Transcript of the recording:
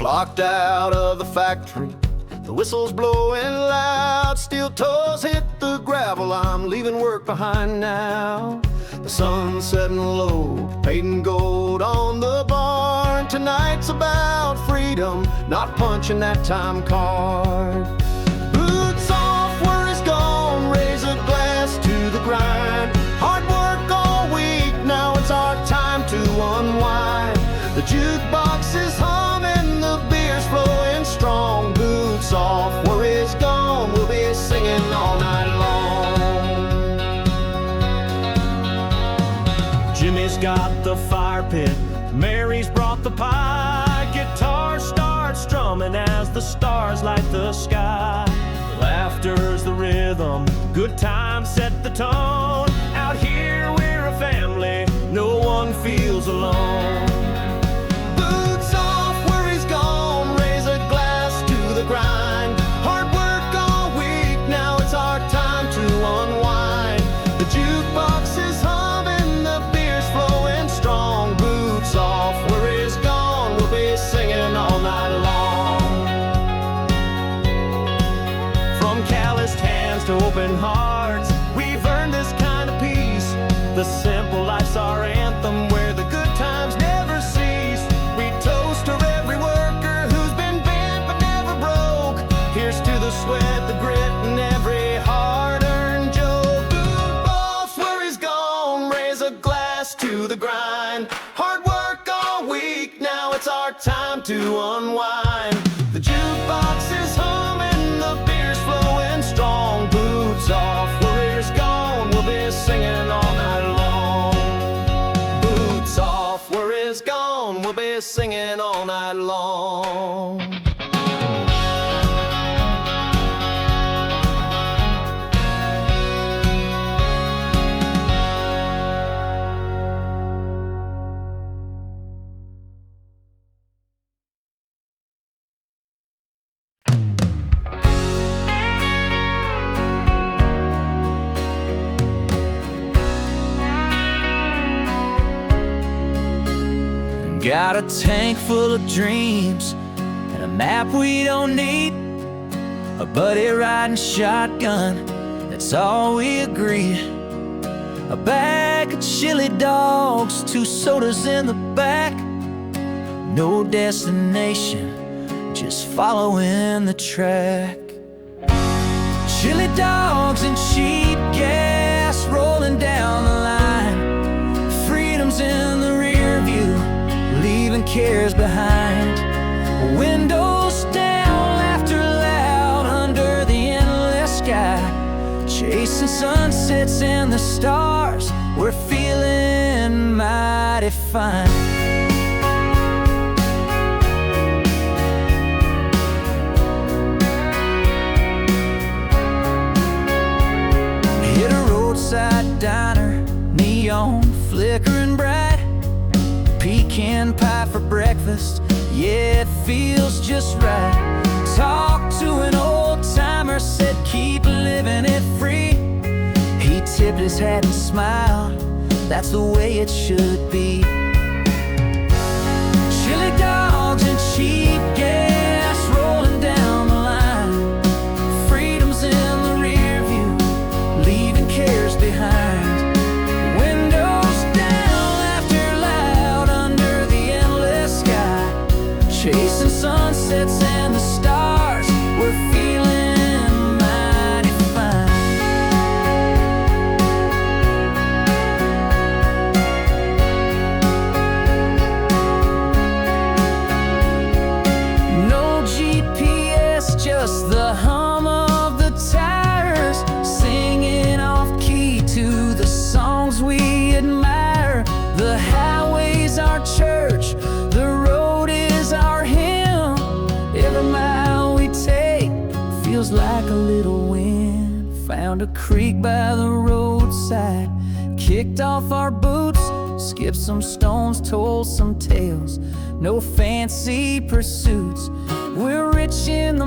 Clocked out of the factory, the whistle's blowing loud. Steel toes hit the gravel, I'm leaving work behind now. The sun's setting low, painting gold on the barn. Tonight's about freedom, not punching that time card. Boots off, worries gone, raise a glass to the grind. Hard work all week, now it's our time to unwind. The jukebox is humming, the beer's flowing strong. Boots off, worries gone, we'll be singing all night long. Jimmy's got the fire pit, Mary's brought the pie. Guitar starts strumming as the stars light the sky. Laughter's the rhythm, good times set the tone. Out here we're a family, no one feels alone. Boots off, worries gone, raise a glass to the grind. Hard work all week, now it's our time to unwind. The jukebox is humming, the beer's flowing strong. Boots off, worries gone, we'll be singing all night long. From calloused hands to open hearts, we've earned this kind of peace. The simple life's our anthem, where the good times never cease. We toast to every worker who's been bent but never broke. Here's to the sweat, the grit, and every hard-earned joke. Boot off, worries gone, raise a glass to the grind. Hard work all week, now it's our time to unwind. The jukebox is humming, the beer's flowing strong. Boots off, worries gone, we'll be singing all night long. Boots off, worries gone, we'll be singing all night long. Got a tank full of dreams and a map we don't need. A buddy riding shotgun, that's all we agree. A bag of chili dogs, 2 sodas in the back. No destination, just following the track. Chili dogs and cheap gas rolling down the line. Freedom's in the rear view, leaving cares behind. Windows down, laughter loud under the endless sky. Chasing sunsets and the stars, we're feeling mighty fine. Hit a roadside diner, neon flickering bright. Pecan pie for breakfast, yeah, it feels just right. Talked to an old-timer, said keep living it free. He tipped his hat and smiled, that's the way it should be. Chili dogs and cheap gas rolling down the line. Freedom's in the rear view, leaving cares behind. Chasing sunsets and the stars, we're feeling mighty fine. No GPS, just the hum of the tires, singing off key to the songs we admire. The highway's our church, the road is our hymn. Every mile we take feels like a little wind. Found a creek by the roadside, kicked off our boots, skipped some stones, told some tales. No fancy pursuits, we're rich in the